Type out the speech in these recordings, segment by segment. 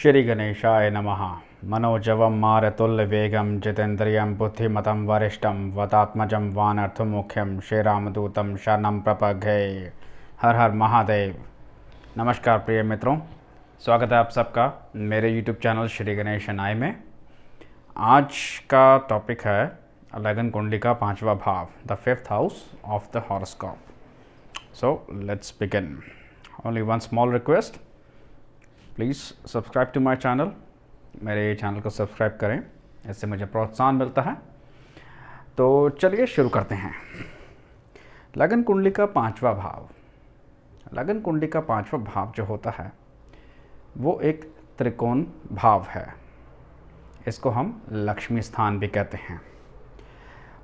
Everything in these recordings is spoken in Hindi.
श्री गणेशाय नमः। मनोजवं मारुतुल्यवेगं जितेन्द्रियं बुद्धिमतं वरिष्ठं वदात्मजं वानर्थमुख्यं श्रीरामदूतं शरणं प्रपद्ये। हर हर महादेव। नमस्कार प्रिय मित्रों, स्वागत है आप सबका मेरे यूट्यूब चैनल श्री गणेश नाय में। आज का टॉपिक है लगन कुंडली का पांचवा भाव, the fifth house of the horoscope. So let's begin. Only one small request, please subscribe to my channel. मेरे चैनल को सब्सक्राइब करें, इससे मुझे प्रोत्साहन मिलता है। तो चलिए शुरू करते हैं। लगन कुंडली का पांचवा भाव। लगन कुंडली का पांचवा भाव जो होता है वो एक त्रिकोण भाव है। इसको हम लक्ष्मी स्थान भी कहते हैं।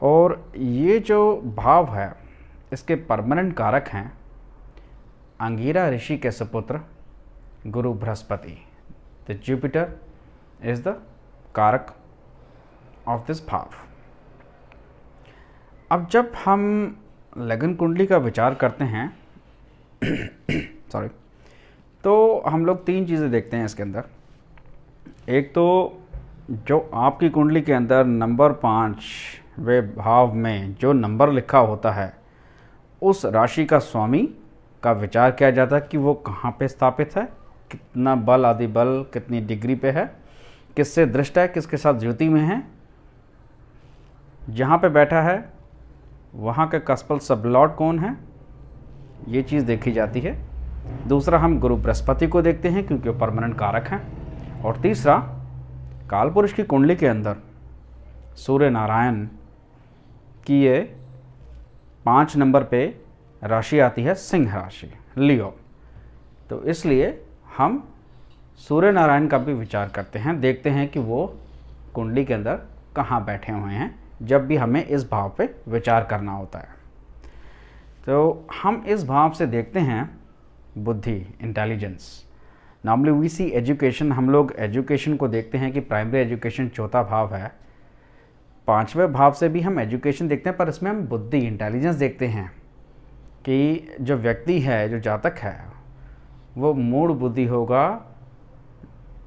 और ये जो भाव है इसके परमानेंट कारक हैं अंगीरा ऋषि के सुपुत्र गुरु Brihaspati. The Jupiter is the कारक ऑफ दिस भाव। अब जब हम लगन कुंडली का विचार करते हैं तो हम लोग तीन चीज़ें देखते हैं इसके अंदर। एक तो जो आपकी कुंडली के अंदर नंबर 5वें भाव में जो नंबर लिखा होता है उस राशि का स्वामी का विचार किया जाता है कि वो कहाँ पे स्थापित है, कितना बल आदि बल कितनी डिग्री पे है, किससे दृष्ट है, किसके साथ ज्योति में है, जहाँ पे बैठा है वहाँ के कस्पल सबलॉर्ड कौन है, ये चीज़ देखी जाती है। दूसरा हम गुरु बृहस्पति को देखते हैं क्योंकि वो परमानेंट कारक हैं। और तीसरा कालपुरुष की कुंडली के अंदर सूर्य नारायण की ये 5 नंबर पे राशि आती है सिंह राशि, लियो। तो इसलिए हम सूर्य नारायण का भी विचार करते हैं, देखते हैं कि वो कुंडली के अंदर कहाँ बैठे हुए हैं जब भी हमें इस भाव पे विचार करना होता है। तो हम इस भाव से देखते हैं बुद्धि, intelligence. Normally we see education, हम लोग एजुकेशन को देखते हैं कि प्राइमरी एजुकेशन चौथा भाव है। 5वें भाव से भी हम एजुकेशन देखते हैं, पर इसमें हम बुद्धि, इंटेलिजेंस देखते हैं कि जो व्यक्ति है, जो जातक है, वो मूढ़ बुद्धि होगा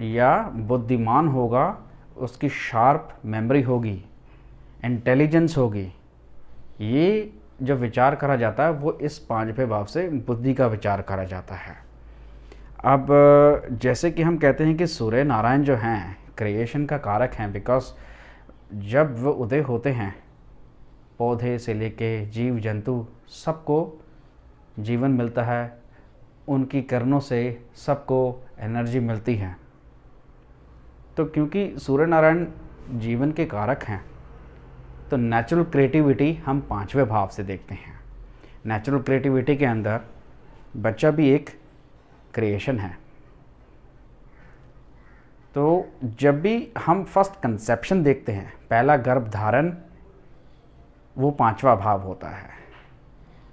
या बुद्धिमान होगा, उसकी शार्प मेमोरी होगी, इंटेलिजेंस होगी। ये जो विचार करा जाता है वो इस 5वें भाव से बुद्धि का विचार करा जाता है। अब जैसे कि हम कहते हैं कि सूर्य नारायण जो हैं क्रिएशन का कारक हैं, बिकॉज जब वो उदय होते हैं पौधे से लेके जीव जंतु सबको जीवन मिलता है, उनकी किरणों से सबको एनर्जी मिलती है। तो क्योंकि सूर्य नारायण जीवन के कारक हैं तो नेचुरल क्रिएटिविटी हम 5वें भाव से देखते हैं। नेचुरल क्रिएटिविटी के अंदर बच्चा भी एक क्रिएशन है। तो जब भी हम फर्स्ट कंसेप्शन देखते हैं, पहला गर्भ धारण, वो 5वां भाव होता है।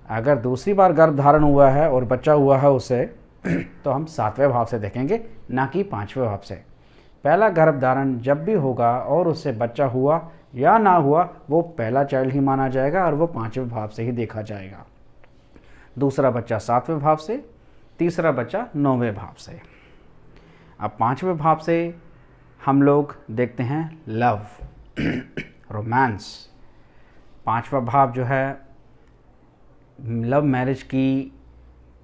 अगर दूसरी बार गर्भ धारण हुआ है और बच्चा हुआ है उससे तो हम 7वें भाव से देखेंगे, ना कि 5वें भाव से। पहला गर्भ धारण जब भी होगा और उससे बच्चा हुआ या ना हुआ, वो पहला चाइल्ड ही माना जाएगा और वो 5वें भाव से ही देखा जाएगा। दूसरा बच्चा 7वें भाव से, तीसरा बच्चा 9वें भाव से। अब 5वें भाव से हम लोग देखते हैं लव, रोमांस। 5वां भाव जो है लव मैरिज की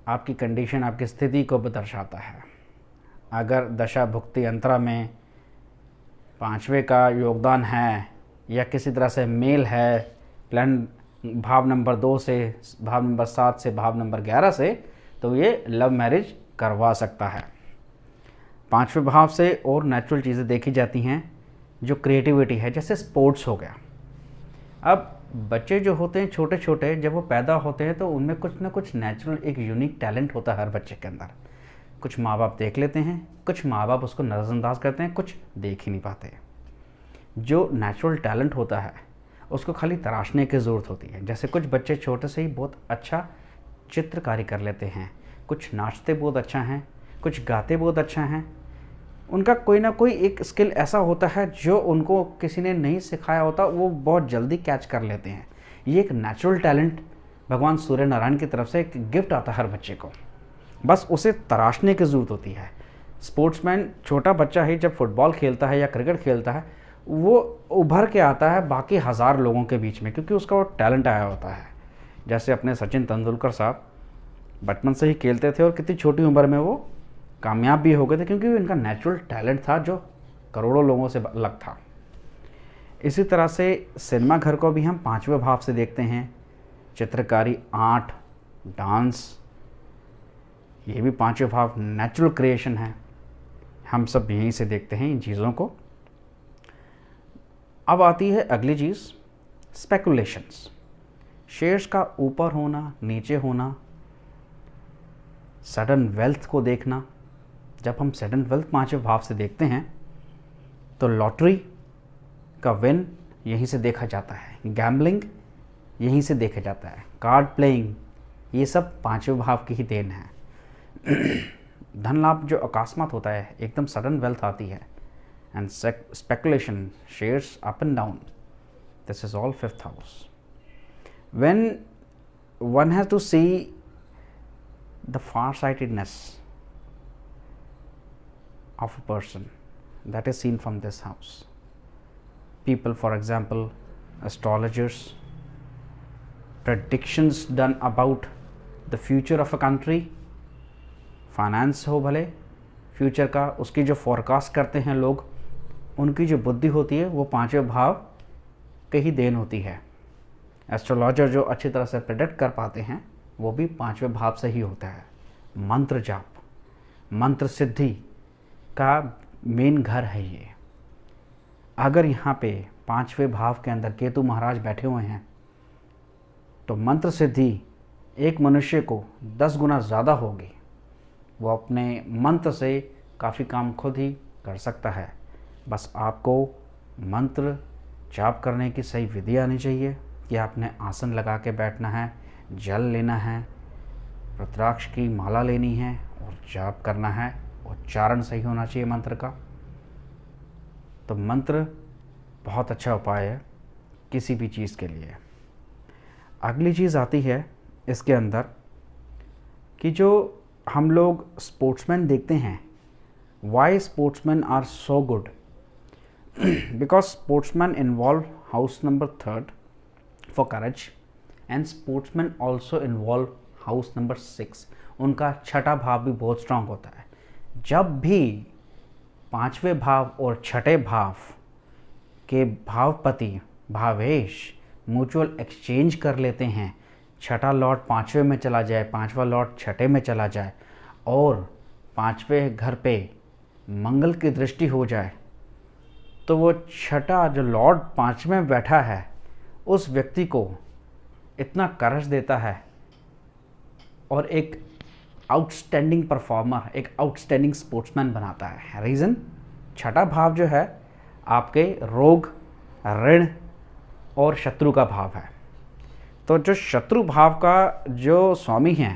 आपकी कंडीशन, आपकी स्थिति को भी दर्शाता है। अगर दशा भुक्ति अंतरा में 5वें का योगदान है या किसी तरह से मेल है प्लान भाव नंबर 2 से, भाव नंबर 7 से, भाव नंबर 11 से, तो ये लव मैरिज करवा सकता है। 5वें भाव से और नेचुरल चीज़ें देखी जाती हैं जो क्रिएटिविटी है, जैसे स्पोर्ट्स हो गया। अब बच्चे जो होते हैं छोटे छोटे, जब वो पैदा होते हैं तो उनमें कुछ ना कुछ नेचुरल एक यूनिक टैलेंट होता है हर बच्चे के अंदर। कुछ माँ बाप देख लेते हैं, कुछ माँ बाप उसको नज़रअंदाज करते हैं, कुछ देख ही नहीं पाते। जो नेचुरल टैलेंट होता है उसको खाली तराशने की ज़रूरत होती है। जैसे कुछ बच्चे छोटे से ही बहुत अच्छा चित्रकारी कर लेते हैं, कुछ नाचते बहुत अच्छा हैं, कुछ गाते बहुत अच्छा हैं। उनका कोई ना कोई एक स्किल ऐसा होता है जो उनको किसी ने नहीं सिखाया होता, वो बहुत जल्दी कैच कर लेते हैं। ये एक नेचुरल टैलेंट भगवान सूर्य नारायण की तरफ से एक गिफ्ट आता है हर बच्चे को, बस उसे तराशने की ज़रूरत होती है। स्पोर्ट्समैन, छोटा बच्चा ही जब फुटबॉल खेलता है या क्रिकेट खेलता है, वो उभर के आता है बाकी हज़ार लोगों के बीच में, क्योंकि उसका वो टैलेंट आया होता है। जैसे अपने सचिन तेंदुलकर साहब बचपन से ही खेलते थे और कितनी छोटी उम्र में वो कामयाब भी हो गए थे, क्योंकि इनका नेचुरल टैलेंट था जो करोड़ों लोगों से अलग था। इसी तरह से सिनेमा घर को भी हम पांचवें भाव से देखते हैं। चित्रकारी, आर्ट, डांस, ये भी पांचवें भाव नेचुरल क्रिएशन है। हम सब यहीं से देखते हैं इन चीज़ों को। अब आती है अगली चीज़, स्पेकुलेशंस। शेयर्स का ऊपर होना, नीचे होना, सडन वेल्थ को देखना। जब हम सडन वेल्थ पांचवें भाव से देखते हैं तो लॉटरी का विन यहीं से देखा जाता है, गैम्बलिंग यहीं से देखा जाता है, कार्ड प्लेइंग, ये सब पांचवें भाव की ही देन है। धन लाभ जो अकस्मात होता है, एकदम सडन वेल्थ आती है, and speculation, shares up and down, this is all fifth house. When one has to see the far-sightedness of a person, that is seen from this house. People, for example, astrologers, predictions done about the future of a country, finance हो भले फ्यूचर का, उसकी जो फोरकास्ट करते हैं लोग, उनकी जो बुद्धि होती है वो पांचवें भाव के ही देन होती है। एस्ट्रोलॉजर जो अच्छी तरह से प्रेडिक्ट कर पाते हैं वो भी पांचवें भाव से ही होता है। मंत्र जाप, मंत्र सिद्धि का मेन घर है ये। अगर यहाँ पे पांचवें भाव के अंदर केतु महाराज बैठे हुए हैं तो मंत्र सिद्धि एक मनुष्य को 10 गुना ज़्यादा होगी। वो अपने मंत्र से काफ़ी काम खुद ही कर सकता है। बस आपको मंत्र जाप करने की सही विधि आनी चाहिए कि आपने आसन लगा के बैठना है, जल लेना है, रुद्राक्ष की माला लेनी है और जाप करना है। उच्चारण सही होना चाहिए मंत्र का। तो मंत्र बहुत अच्छा उपाय है किसी भी चीज़ के लिए। अगली चीज़ आती है इसके अंदर कि जो हम लोग स्पोर्ट्समैन देखते हैं, why sportsman are so good, because sportsman involve house number 3 for courage, and sportsman also involve house number 6। उनका छठा भाव भी बहुत स्ट्रांग होता है। जब भी पांचवें भाव और छठे भाव के भावपति भावेश म्यूचुअल एक्सचेंज कर लेते हैं, छठा लॉर्ड पांचवें में चला जाए, पांचवा लॉर्ड छठे में चला जाए और पांचवें घर पे मंगल की दृष्टि हो जाए, तो वो छठा जो लॉर्ड पांचवें में बैठा है उस व्यक्ति को इतना करज देता है और एक आउटस्टैंडिंग परफॉर्मर, एक आउटस्टैंडिंग स्पोर्ट्समैन बनाता है। रीज़न, छठा भाव जो है आपके रोग, ऋण और शत्रु का भाव है। तो जो शत्रु भाव का जो स्वामी है,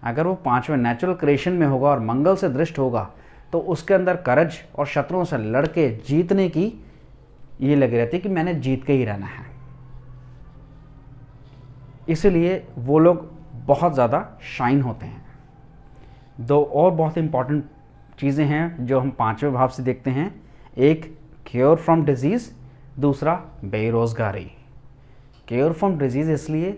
अगर वो पांचवें नेचुरल क्रिएशन में होगा और मंगल से दृष्ट होगा तो उसके अंदर करज और शत्रुओं से लड़के जीतने की ये लगी रहती है कि मैंने जीत के ही रहना है। इसीलिए वो लोग बहुत ज़्यादा शाइन होते हैं। दो और बहुत इंपॉर्टेंट चीज़ें हैं जो हम पांचवें भाव से देखते हैं, एक क्योर फ्रॉम डिजीज़, दूसरा बेरोज़गारी। क्योर फ्रॉम डिजीज़ इसलिए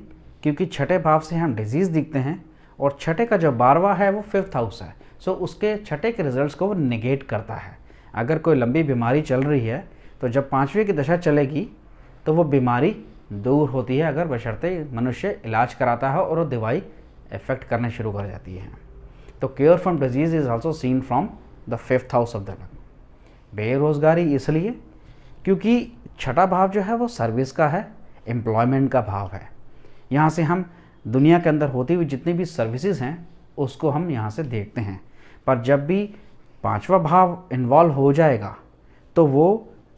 क्योंकि छठे भाव से हम डिजीज़ दिखते हैं और छठे का जो 12वां है वो 5th हाउस है। सो उसके छठे के रिजल्ट्स को वो निगेट करता है। अगर कोई लंबी बीमारी चल रही है तो जब पांचवें की दशा चलेगी तो वो बीमारी दूर होती है, अगर बशर्ते मनुष्य इलाज कराता है और वो दवाई इफेक्ट करने शुरू कर जाती है। तो cure from disease is also seen from the 5th house of the लग्न। बेरोज़गारी इसलिए क्योंकि छठा भाव जो है वो सर्विस का है, एम्प्लॉयमेंट का भाव है। यहाँ से हम दुनिया के अंदर होती हुई जितनी भी सर्विसेज हैं उसको हम यहाँ से देखते हैं। पर जब भी पांचवा भाव इन्वॉल्व हो जाएगा तो वो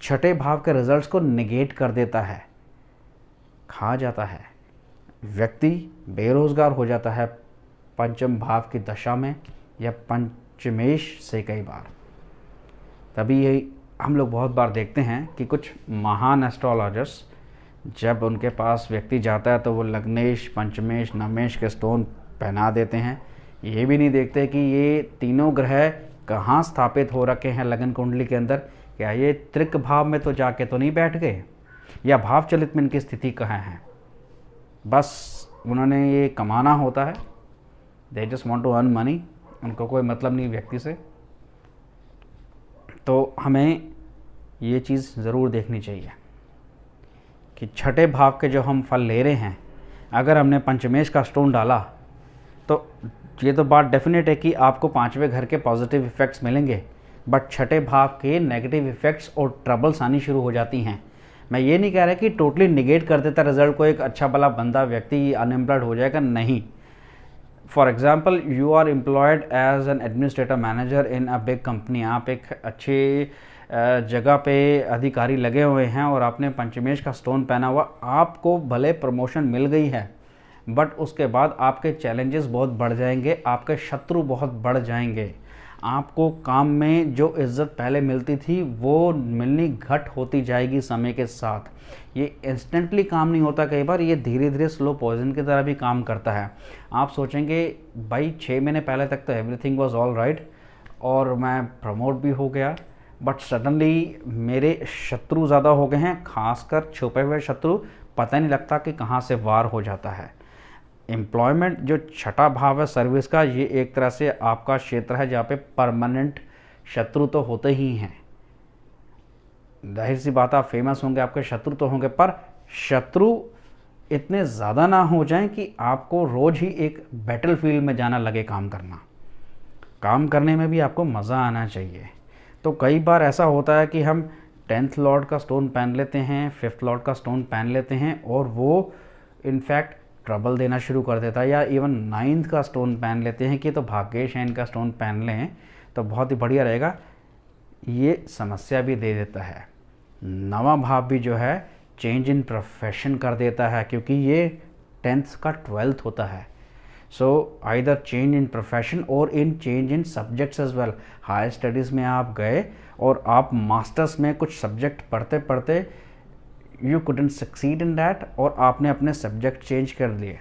छठे भाव के रिजल्ट्स को निगेट कर देता है, खा जाता है। व्यक्ति बेरोज़गार हो जाता है पंचम भाव की दशा में या पंचमेश से कई बार। तभी यही हम लोग बहुत बार देखते हैं कि कुछ महान एस्ट्रोलॉजर्स जब उनके पास व्यक्ति जाता है तो वो लग्नेश, पंचमेश, नवमेश के स्टोन पहना देते हैं। ये भी नहीं देखते कि ये तीनों ग्रह कहाँ स्थापित हो रखे हैं लगन कुंडली के अंदर, क्या ये त्रिक भाव में तो जाके तो नहीं बैठ गए, या भाव चलित में इनकी स्थिति कहाँ है। बस उन्होंने ये कमाना होता है, they just want to earn money, उनको कोई मतलब नहीं व्यक्ति से। तो हमें ये चीज़ ज़रूर देखनी चाहिए कि छठे भाव के जो हम फल ले रहे हैं, अगर हमने पंचमेश का स्टोन डाला तो ये तो बात डेफिनेट है कि आपको पांचवें घर के पॉजिटिव इफ़ेक्ट्स मिलेंगे, बट छठे भाव के नेगेटिव इफ़ेक्ट्स और ट्रबल्स आनी शुरू हो जाती हैं। मैं ये नहीं कह रहा कि टोटली निगेट कर देता रिजल्ट को, एक अच्छा भला बंदा व्यक्ति अनएम्प्लॉयड हो जाएगा, नहीं। For example, you are employed as an administrative manager in a big company, आप एक अच्छे जगह पे अधिकारी लगे हुए हैं और आपने पंचमेश का स्टोन पहना हुआ, आपको भले प्रमोशन मिल गई है, बट उसके बाद आपके चैलेंजेस बहुत बढ़ जाएंगे, आपके शत्रु बहुत बढ़ जाएंगे, आपको काम में जो इज्जत पहले मिलती थी वो मिलनी घट होती जाएगी समय के साथ। ये इंस्टेंटली काम नहीं होता, कई बार ये धीरे धीरे स्लो पॉइजन की तरह भी काम करता है। आप सोचेंगे भाई 6 महीने पहले तक तो एवरीथिंग वाज ऑल राइट और मैं प्रमोट भी हो गया, बट सडनली मेरे शत्रु ज़्यादा हो गए हैं, खासकर छुपे हुए शत्रु, पता नहीं लगता कि कहाँ से वार हो जाता है। एम्प्लॉयमेंट जो छठा भाव है सर्विस का, ये एक तरह से आपका क्षेत्र है जहाँ पे परमानेंट शत्रु तो होते ही हैं। जाहिर सी बात, आप फेमस होंगे, आपके शत्रु तो होंगे, पर शत्रु इतने ज़्यादा ना हो जाएं कि आपको रोज़ ही एक बैटल फील्ड में जाना लगे काम करना। काम करने में भी आपको मज़ा आना चाहिए। तो कई बार ऐसा होता है कि हम 10th लॉर्ड का स्टोन पहन लेते हैं, 5th लॉर्ड का स्टोन पहन लेते हैं और वो इनफैक्ट ट्रबल देना शुरू कर देता है, या इवन 9th का स्टोन पहन लेते हैं कि तो भाग्यशाइन का स्टोन पहन लें तो बहुत ही बढ़िया रहेगा, ये समस्या भी दे देता है। 9वां भाव भी जो है चेंज इन प्रोफेशन कर देता है, क्योंकि ये 10th का 12th होता है। So either change in profession और in change in subjects as well. Higher studies में आप गए और आप मास्टर्स में कुछ सब्जेक्ट पढ़ते पढ़ते you couldn't succeed in that और आपने अपने सब्जेक्ट चेंज कर लिए,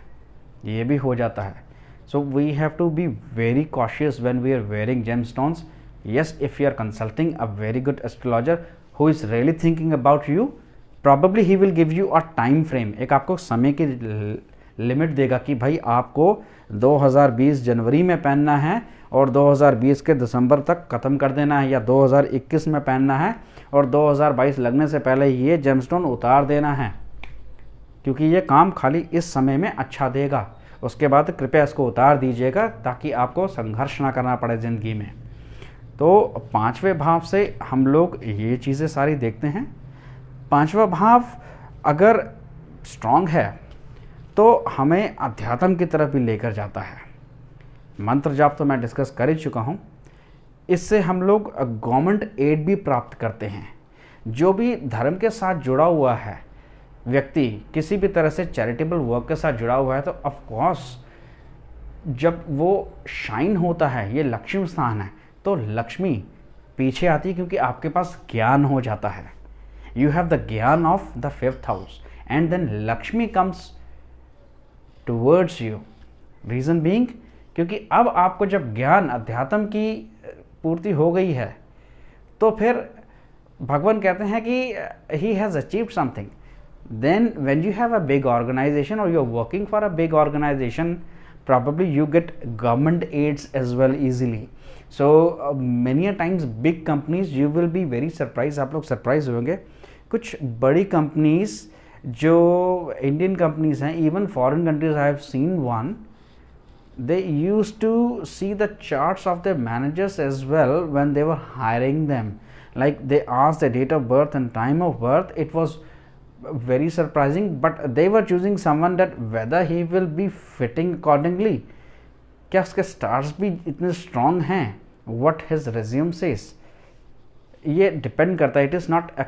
ये भी हो जाता है। So we have to be very cautious when we are wearing gemstones. Yes, if you are consulting a very good astrologer who is really thinking about you, probably he will give you a time frame, एक आपको समय की लिमिट देगा कि भाई आपको 2020 जनवरी में पहनना है और 2020 के दिसंबर तक ख़त्म कर देना है, या 2021 में पहनना है और 2022 लगने से पहले ये जेमस्टोन उतार देना है, क्योंकि ये काम खाली इस समय में अच्छा देगा, उसके बाद कृपया इसको उतार दीजिएगा ताकि आपको संघर्ष ना करना पड़े ज़िंदगी में। तो 5वें भाव से हम लोग ये चीज़ें सारी देखते हैं। 5वां भाव अगर स्ट्रॉन्ग है तो हमें अध्यात्म की तरफ भी लेकर जाता है। मंत्र जाप तो मैं डिस्कस कर ही चुका हूँ। इससे हम लोग गवर्नमेंट एड भी प्राप्त करते हैं। जो भी धर्म के साथ जुड़ा हुआ है व्यक्ति, किसी भी तरह से चैरिटेबल वर्क के साथ जुड़ा हुआ है, तो ऑफ कोर्स जब वो शाइन होता है, ये लक्ष्मी स्थान है, तो लक्ष्मी पीछे आती है, क्योंकि आपके पास ज्ञान हो जाता है। You have the gyan of the 5th house and then Lakshmi comes towards you. Reason being, क्योंकि अब आपको जब ज्ञान अध्यात्म की पूर्ति हो गई है तो फिर भगवान कहते हैं कि he has achieved something. Then when you have a big organisation और you are working for a big organisation, probably you get government aids as well easily. So many a times big companies, you will be very surprised, आप लोग सरप्राइज होंगे, कुछ बड़ी कंपनीज जो इंडियन कंपनीज हैं, even foreign countries, I have seen one, they used to see the charts of their managers as well when they were hiring them. Like they asked the date of birth and time of birth. It was very surprising, but they were choosing someone that whether he will be fitting accordingly, क्या उसके स्टार्स भी इतने स्ट्रॉन्ग हैं, what his resume says, ये डिपेंड करता है. It is not a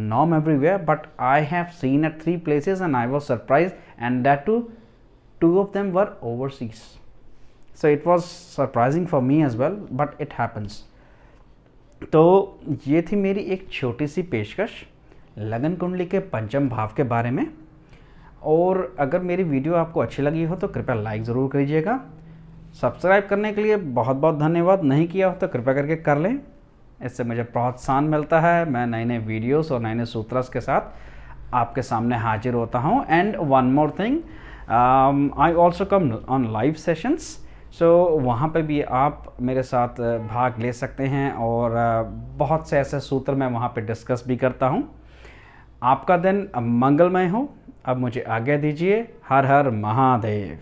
norm everywhere, but I have seen at 3 places and I was surprised, and that too 2 of them were overseas. So it was surprising for me as well, but it happens. तो ये थी मेरी एक छोटी सी पेशकश लगन कुंडली के पंचम भाव के बारे में. और अगर मेरी वीडियो आपको अच्छी लगी हो तो कृपया लाइक ज़रूर करिएगा, सब्सक्राइब करने के लिए बहुत बहुत धन्यवाद। नहीं किया हो तो कृपया करके कर लें, इससे मुझे प्रोत्साहन मिलता है। मैं नए नए वीडियोस और नए नए सूत्रस के साथ आपके सामने हाजिर होता हूँ। And one more thing, I also come on live sessions, so वहाँ पे भी आप मेरे साथ भाग ले सकते हैं और बहुत से ऐसे सूत्र मैं वहाँ पे डिस्कस भी करता हूँ। आपका दिन मंगलमय हो। अब मुझे आज्ञा दीजिए। हर हर महादेव।